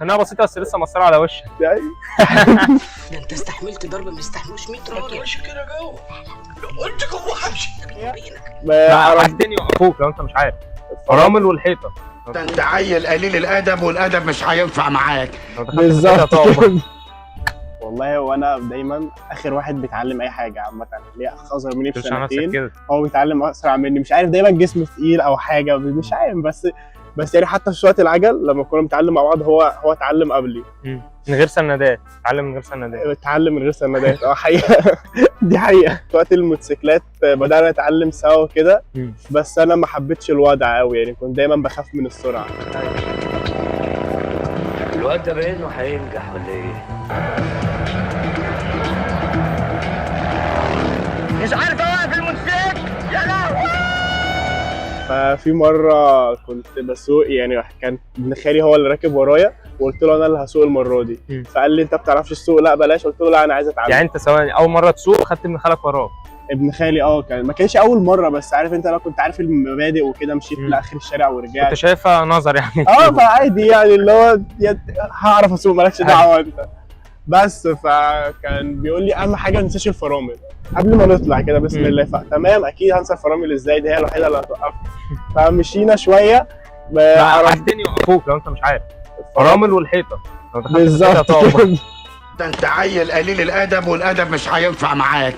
خناقه بسيطه بس لسه مأثره على وشك. ده انت استحملت ضرب ما يستحملوش 100 راجل. ما تقولش كده جوه، لو قلت جوه همشي حاجتين يوقفوك لو انت مش عارف، فرامل والحيطه. ده انت عيل قليل الادب والادب مش هينفع معاك. بالظبط. والله وانا دايما اخر واحد بيتعلم اي حاجه عامه، ليه اخ اصغر مني بسنتين هو بيتعلم اسرع مني، مش عارف دايما جسمه تقيل او حاجه مش عارف، بس يعني حتى في سواقه العجل لما كنا بنتعلم مع بعض هو اتعلم قبلي من غير سندات. اتعلم من غير سندات. اتعلم من غير سندات حقيقه. دي حقيقه. سواقه الموتوسيكلات بدانا نتعلم سوا كده، بس انا ما حبيتش الوضع قوي، يعني كنت دايما بخاف من السرعه. الواد ده باين انه هينجح ولا ايه؟ مش عارف اوقف الموتوسيكل يا لهوي. ففي مره كنت بسوق، يعني كان ابن خالي هو اللي راكب ورايا وقلت له انا اللي هسوق المره دي. فقال لي انت ما بتعرفش تسوق؟ لا بلاش. قلت له لا انا عايز اتعلم. يعني انت ثواني اول مره تسوق خدت ابن خالك وراك؟ ابن خالي ما كانش اول مره، بس عارف انت لو كنت عارف المبادئ وكده مشيت لاخر الشارع ورجعت. كنت شايفها نظر يعني؟ فعادي يعني اللي هو هعرف اسوق مالكش دعوه انت. بس فكان بيقول لي اهم حاجه ما تنساش الفرامل قبل ما نطلع كده بسم الله. فتمام اكيد هنسى الفرامل ازاي، دي هي الوحيده اللي هتوقفني. فمشينا شويه. حاجتين يوقفوك لو انت مش عارف، فرامل والحيطه. بالظبط. ده انت عيل قليل الادب والادب مش هينفع معاك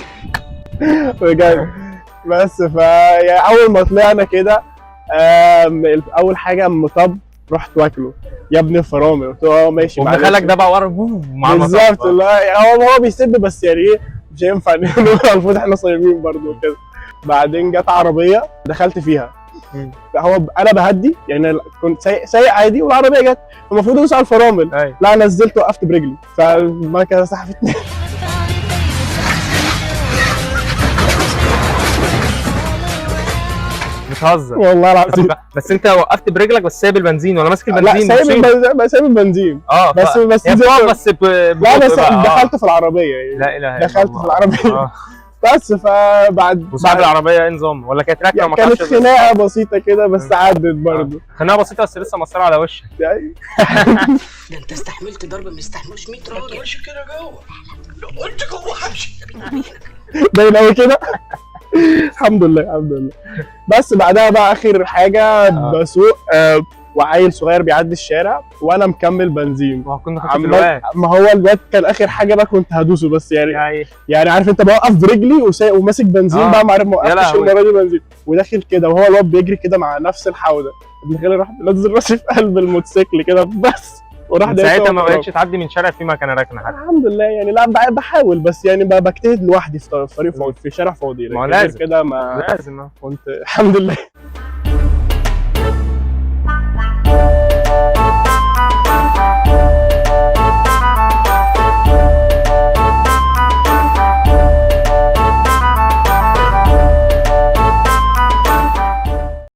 بجد. بس يعني اول ما طلعنا كده اول حاجه مطب رحت واكله يا ابن الفرامل. قلت له ماشي. وابن خالك ده بقى ورا بالظبط. هو بيسب بس يعني ايه مش هينفع نقول المفروض احنا صايمين برضه وكده. بعدين جت عربيه دخلت فيها. انا بهدي يعني كنت سايق عادي والعربيه جت المفروض ادوس على الفرامل. لا نزلت وقفت برجلي فما كده سحفتني. بتهزر والله العظيم. بس انت وقفت برجلك بس سايب البنزين ولا ماسك البنزين؟ لا سايب البنزين. بس لا بس دخلت في العربيه يعني. لا اله الا دخلت في العربيه. بس فبعد وصاحب العربيه ايه نظام ولا كانت راكنه وما كانت خناقه بسيطه كده بس عدت برضه. خناقه بسيطه بس لسه مأثره على وشك. ده انت استحملت ضرب ما يستحملوش 100 راجل. ما تقولش كده جوه، لو قلت جوه همشي. باين قوي كده. الحمد لله الحمد لله. بس بعدها بقى اخر حاجه بسوق وعيل صغير بيعدي الشارع وانا مكمل بنزين. ما هو الواد كان اخر حاجه بقى كنت هدوسه بس يعني عارف انت بوقف برجلي وماسك بنزين بقى ما وقفتش المره دي بنزين وداخل كده وهو الواد بيجري كده مع نفس الحوده. ابن خالي راح نزل راسي في قلب الموتوسيكل كده بس وراح ساعتها ما بقتش تعدي من شارع في مكان راكنه حتى. الحمد لله يعني. لا بحاول بس يعني بجتهد لوحدي في طريق فاضي في شارع فاضي. ما لازم كده لازم كنت الحمد لله.